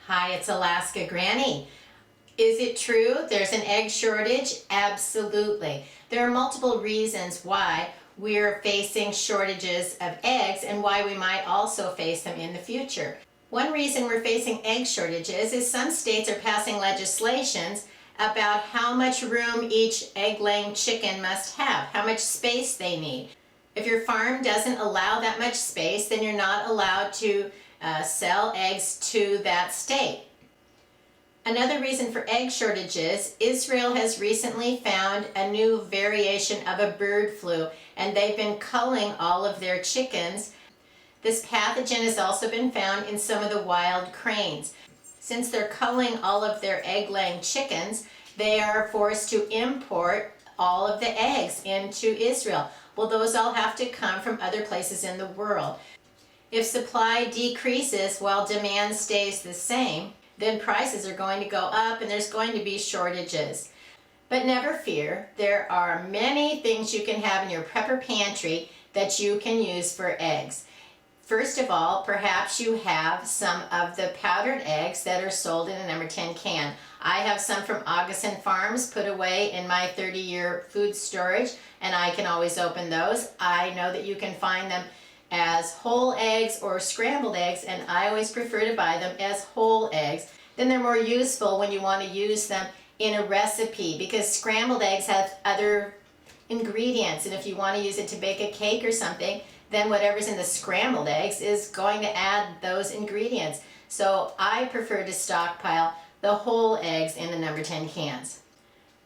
Hi, it's Alaska Granny. Is it true there's an egg shortage? Absolutely. There are multiple reasons why we're facing shortages of eggs and why we might also face them in the future. One reason we're facing egg shortages is some states are passing legislations about how much room each egg-laying chicken must have, how much space they need. If your farm doesn't allow that much space, then you're not allowed to sell eggs to that state. Another reason for egg shortages, Israel has recently found a new variation of a bird flu, and they've been culling all of their chickens. This pathogen has also been found in some of the wild cranes. Since they're culling all of their egg-laying chickens, they are forced to import all of the eggs into Israel. Well, those all have to come from other places in the world. If supply decreases while demand stays the same, then prices are going to go up and there's going to be shortages. But never fear, there are many things you can have in your prepper pantry that you can use for eggs. First of all, perhaps you have some of the powdered eggs that are sold in a number 10 can. I have some from Augustin Farms put away in my 30-year food storage, and I can always open those. I know that you can find them as whole eggs or scrambled eggs, and I always prefer to buy them as whole eggs. Then they're more useful when you want to use them in a recipe, because scrambled eggs have other ingredients, and if you want to use it to bake a cake or something, then whatever's in the scrambled eggs is going to add those ingredients. So I prefer to stockpile the whole eggs in the number 10 cans.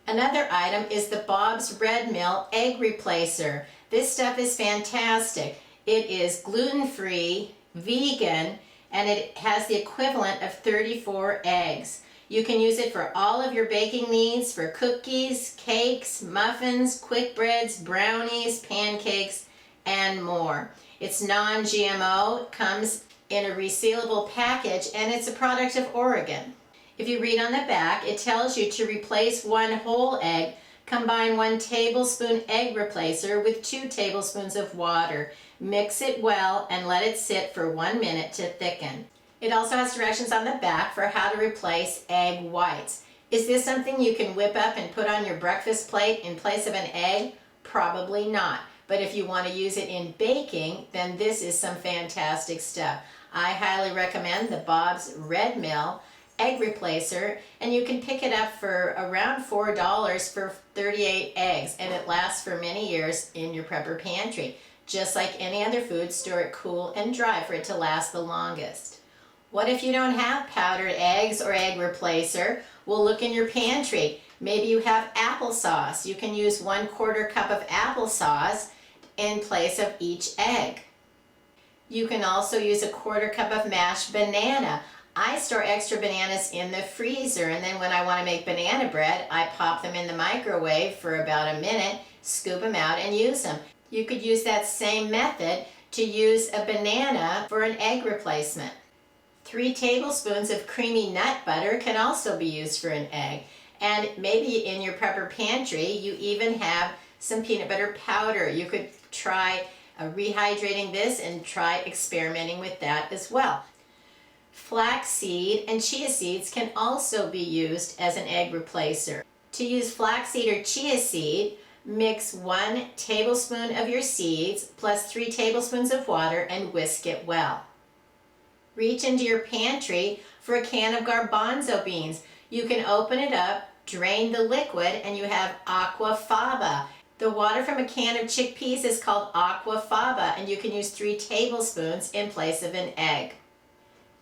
Another item is the Bob's Red Mill Egg Replacer. This stuff is fantastic. It is gluten-free, vegan, and it has the equivalent of 34 eggs. You can use it for all of your baking needs, for cookies, cakes, muffins, quick breads, brownies, pancakes, and more. It's non-GMO, comes in a resealable package, and it's a product of Oregon. If you read on the back, it tells you to replace one whole egg, combine 1 tablespoon egg replacer with 2 tablespoons of water. Mix it well and let it sit for 1 minute to thicken. It also has directions on the back for how to replace egg whites. Is this something you can whip up and put on your breakfast plate in place of an egg? Probably not. But if you want to use it in baking, then this is some fantastic stuff. I highly recommend the Bob's Red Mill Egg Replacer, and you can pick it up for around $4 for 38 eggs, and it lasts for many years in your prepper pantry. Just like any other food, store it cool and dry for it to last the longest. What if you don't have powdered eggs or egg replacer? Well, look in your pantry. Maybe you have applesauce. You can use 1/4 cup of applesauce in place of each egg. You can also use 1/4 cup of mashed banana. I store extra bananas in the freezer, and then when I want to make banana bread, I pop them in the microwave for about a minute, scoop them out, and use them. You could use that same method to use a banana for an egg replacement. 3 tablespoons of creamy nut butter can also be used for an egg. And maybe in your prepper pantry, you even have some peanut butter powder. You could try rehydrating this and try experimenting with that as well. Flaxseed and chia seeds can also be used as an egg replacer. To use flaxseed or chia seed, mix 1 tablespoon of your seeds plus 3 tablespoons of water and whisk it well. Reach into your pantry for a can of garbanzo beans. You can open it up, drain the liquid, and you have aquafaba. The water from a can of chickpeas is called aquafaba, and you can use 3 tablespoons in place of an egg.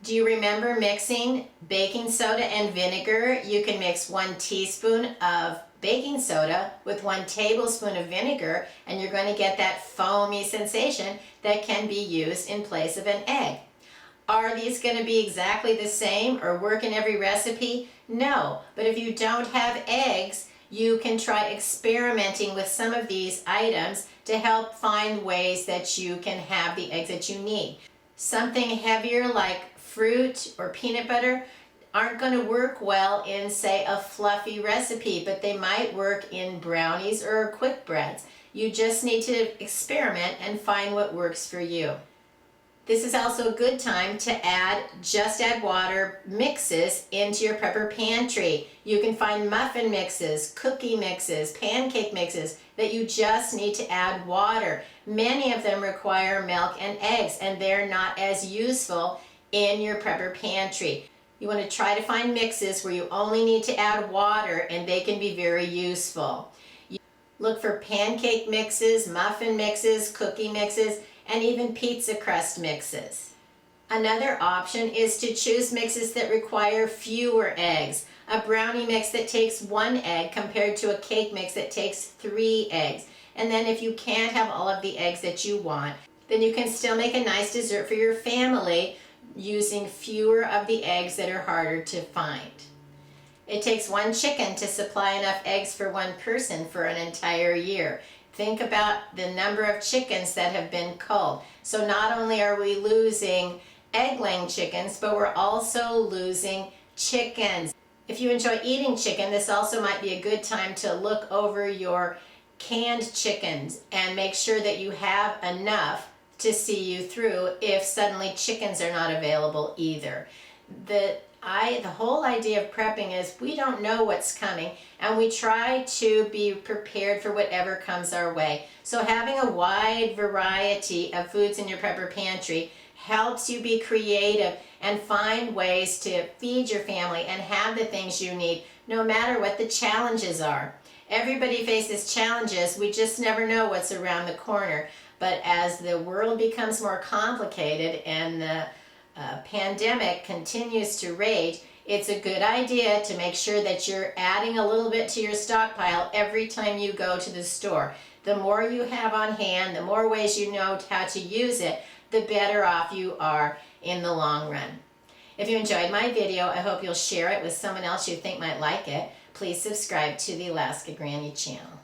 Do you remember mixing baking soda and vinegar? You can mix 1 teaspoon of baking soda with 1 tablespoon of vinegar, and you're going to get that foamy sensation that can be used in place of an egg. Are these going to be exactly the same or work in every recipe? No, but if you don't have eggs, you can try experimenting with some of these items to help find ways that you can have the eggs that you need. Something heavier like fruit or peanut butter aren't going to work well in, say, a fluffy recipe, but they might work in brownies or quick breads. You just need to experiment and find what works for you. This is also a good time to just add water mixes into your prepper pantry. You can find muffin mixes, cookie mixes, pancake mixes that you just need to add water. Many of them require milk and eggs, and they're not as useful in your prepper pantry. You want to try to find mixes where you only need to add water, and they can be very useful. Look for pancake mixes, muffin mixes, cookie mixes, and even pizza crust mixes. Another option is to choose mixes that require fewer eggs. A brownie mix that takes 1 egg compared to a cake mix that takes 3 eggs. And then if you can't have all of the eggs that you want, then you can still make a nice dessert for your family using fewer of the eggs that are harder to find. It takes 1 chicken to supply enough eggs for 1 person for an entire year. Think about the number of chickens that have been culled. So not only are we losing egg-laying chickens, but we're also losing chickens. If you enjoy eating chicken, this also might be a good time to look over your canned chickens and make sure that you have enough to see you through if suddenly chickens are not available either. The whole idea of prepping is we don't know what's coming, and we try to be prepared for whatever comes our way. So having a wide variety of foods in your prepper pantry helps you be creative and find ways to feed your family and have the things you need, no matter what the challenges are. Everybody faces challenges. We just never know what's around the corner. But as the world becomes more complicated and the pandemic continues to rage, it's a good idea to make sure that you're adding a little bit to your stockpile every time you go to the store. The more you have on hand, the more ways you know how to use it, the better off you are in the long run. If you enjoyed my video, I hope you'll share it with someone else you think might like it. Please subscribe to the Alaska Granny channel.